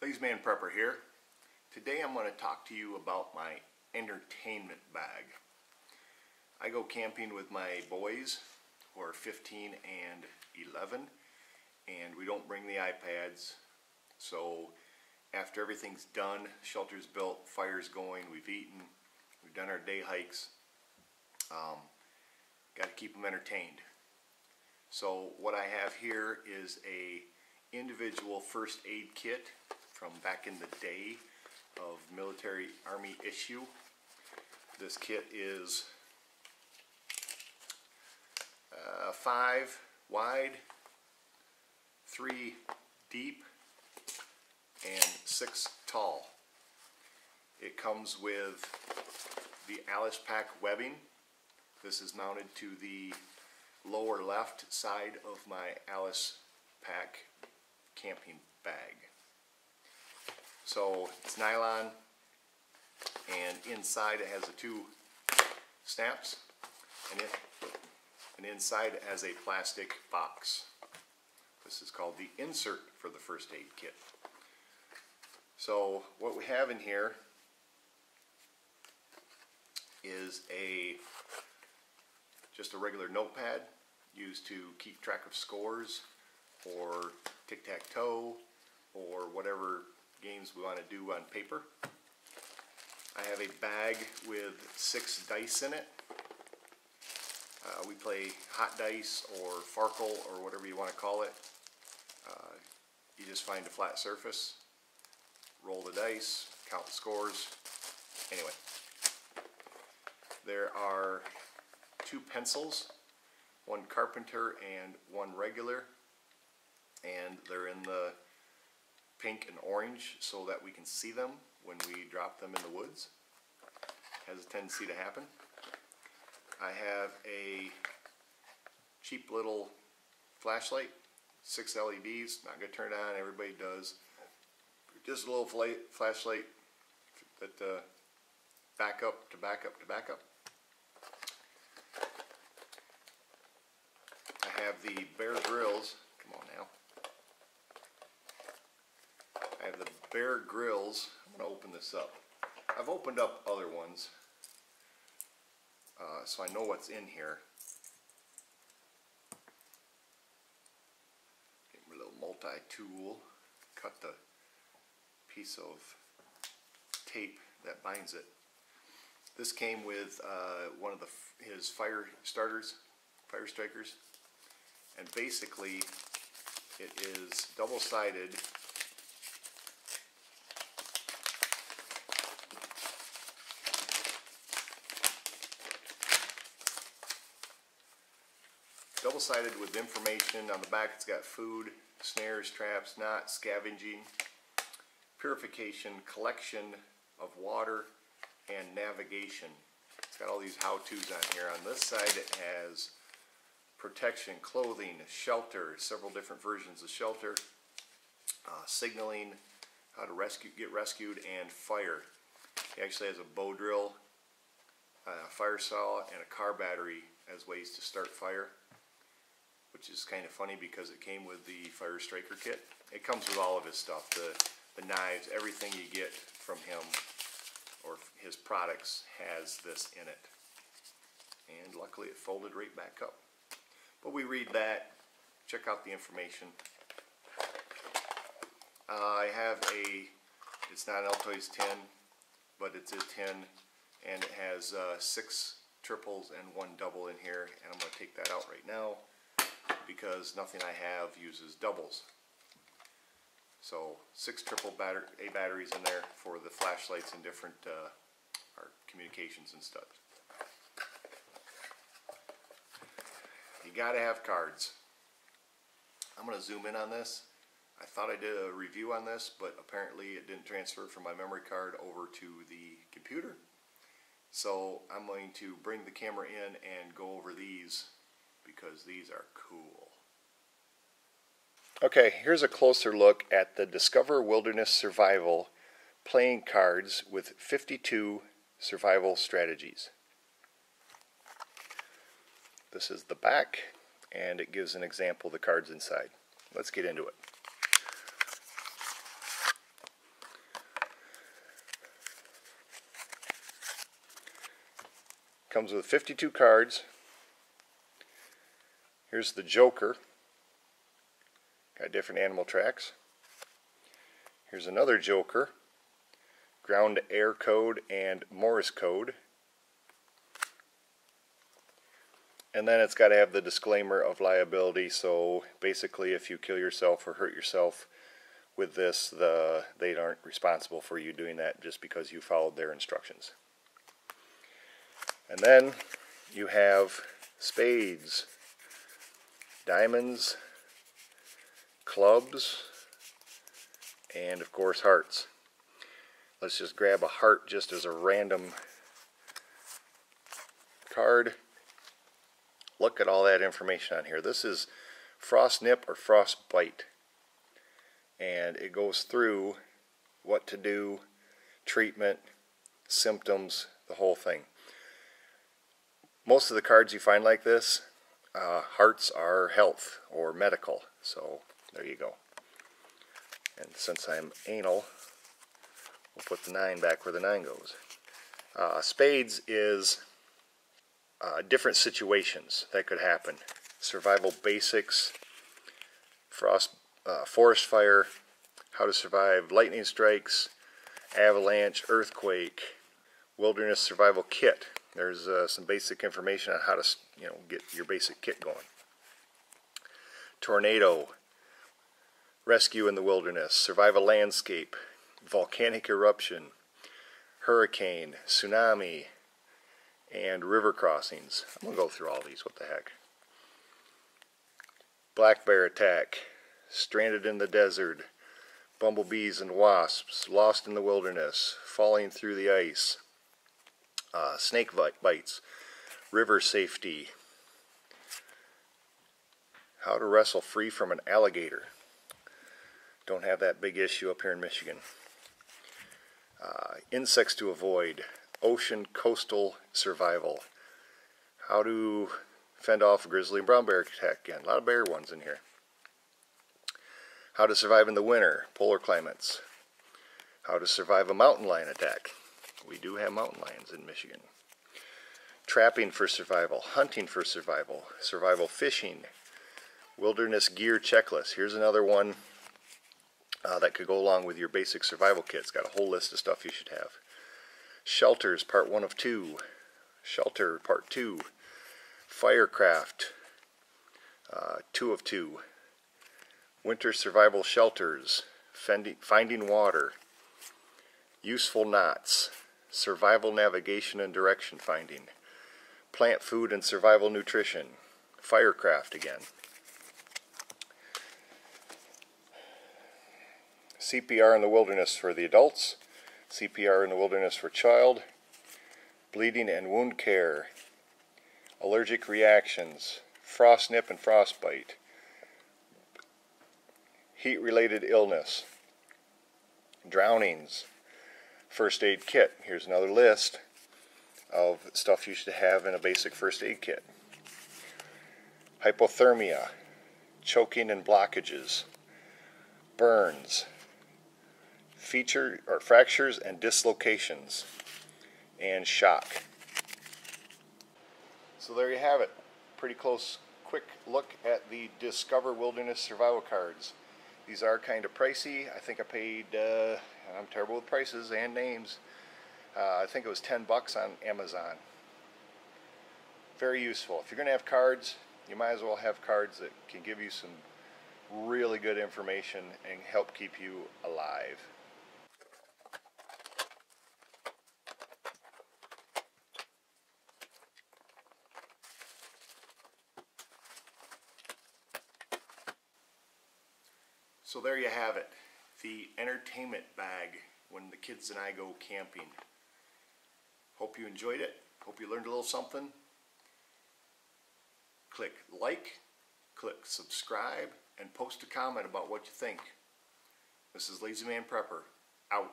Blazeman Prepper here. Today I'm going to talk to you about my entertainment bag. I go camping with my boys who are 15 and 11, and we don't bring the iPads. So after everything's done, shelter's built, fire's going, we've eaten, we've done our day hikes, got to keep them entertained. So what I have here is a individual first aid kit from back in the day of military army issue. This kit is 5 wide, 3 deep, and 6 tall. It comes with the Alice Pack webbing. This is mounted to the lower left side of my Alice Pack camping bag. So it's nylon, and inside it has the 2 snaps, and inside it has a plastic box. This is called the insert for the first aid kit. So what we have in here is just a regular notepad used to keep track of scores or tic-tac-toe or whatever games we want to do on paper. I have a bag with 6 dice in it. We play hot dice or Farkle or whatever you want to call it. You just find a flat surface, roll the dice, count the scores. Anyway, there are 2 pencils, one Carpenter and one regular, and they're in the pink and orange so that we can see them when we drop them in the woods. Has a tendency to happen. I have a cheap little flashlight, 6 LEDs, not going to turn it on, everybody does. Just a little flashlight that back up to back up to back up. I have the Bear Grylls, come on now. I have the Bear Grylls. I'm going to open this up. I've opened up other ones, so I know what's in here. Get my little multi-tool, cut the piece of tape that binds it. This came with one of his fire starters, fire strikers, and basically it is double-sided. Double-sided with information on the back. It's got food, snares, traps, knots, scavenging, purification, collection of water, and navigation. It's got all these how-tos on here. On this side it has protection, clothing, shelter, several different versions of shelter, signaling, how to get rescued, and fire. It actually has a bow drill, a fire saw, and a car battery as ways to start fire, which is kind of funny because it came with the fire striker kit. It comes with all of his stuff, the knives, everything you get from him or his products has this in it. And luckily it folded right back up. But we read that, check out the information. I have it's not an Altoids 10, but it's a 10, and it has 6 triples and 1 double in here, and I'm going to take that out right now because nothing I have uses doubles. So 6 triple A batteries in there for the flashlights and different our communications and stuff. You gotta have cards. I'm gonna zoom in on this. I thought I did a review on this, but apparently it didn't transfer from my memory card over to the computer. So I'm going to bring the camera in and go over these because these are cool. Okay, here's a closer look at the Discover Wilderness Survival playing cards with 52 survival strategies. This is the back, and it gives an example of the cards inside. Let's get into it. Comes with 52 cards. Here's the Joker. Got different animal tracks. Here's another Joker. Ground air code and Morse code. And then it's got to have the disclaimer of liability, so basically if you kill yourself or hurt yourself with this, they aren't responsible for you doing that just because you followed their instructions. And then you have spades, diamonds, clubs, and of course hearts. Let's just grab a heart just as a random card. Look at all that information on here. This is frost nip or frost bite, and it goes through what to do, treatment, symptoms, the whole thing. Most of the cards you find like this, hearts are health or medical, so there you go. And since I'm anal, we'll put the 9 back where the 9 goes. Spades is different situations that could happen. Survival basics, forest fire, how to survive lightning strikes, avalanche, earthquake, wilderness survival kit. There's some basic information on how to get your basic kit going. Tornado, rescue in the wilderness, survive a landscape, volcanic eruption, hurricane, tsunami, and river crossings. I'm going to go through all these, what the heck. Black bear attack, stranded in the desert, bumblebees and wasps, lost in the wilderness, falling through the ice, snake bites, river safety, how to wrestle free from an alligator. Don't have that big issue up here in Michigan. Insects to avoid, ocean coastal survival, how to fend off a grizzly and brown bear attack. Again, a lot of bear ones in here. How to survive in the winter, polar climates. How to survive a mountain lion attack. We do have mountain lions in Michigan. Trapping for survival, hunting for survival, survival fishing, wilderness gear checklist. Here's another one that could go along with your basic survival kit. It's got a whole list of stuff you should have. Shelters, part 1 of 2. Shelter, part 2. Firecraft, 2 of 2. Winter survival shelters, finding water, useful knots, survival navigation and direction finding, plant food and survival nutrition, firecraft again. CPR in the wilderness for the adults, CPR in the wilderness for child, bleeding and wound care, allergic reactions, frost nip and frostbite, heat-related illness, drownings, first aid kit. Here's another list of stuff you should have in a basic first aid kit. Hypothermia, choking and blockages, burns, fractures and dislocations, and shock. So there you have it. Pretty close, quick look at the Discover Wilderness Survival Cards. These are kind of pricey. I think I paid, I'm terrible with prices and names, I think it was $10 on Amazon. Very useful. If you're going to have cards, you might as well have cards that can give you some really good information and help keep you alive. So there you have it, the entertainment bag when the kids and I go camping. Hope you enjoyed it. Hope you learned a little something. Click like, click subscribe, and post a comment about what you think. This is Lazy Man Prepper, out.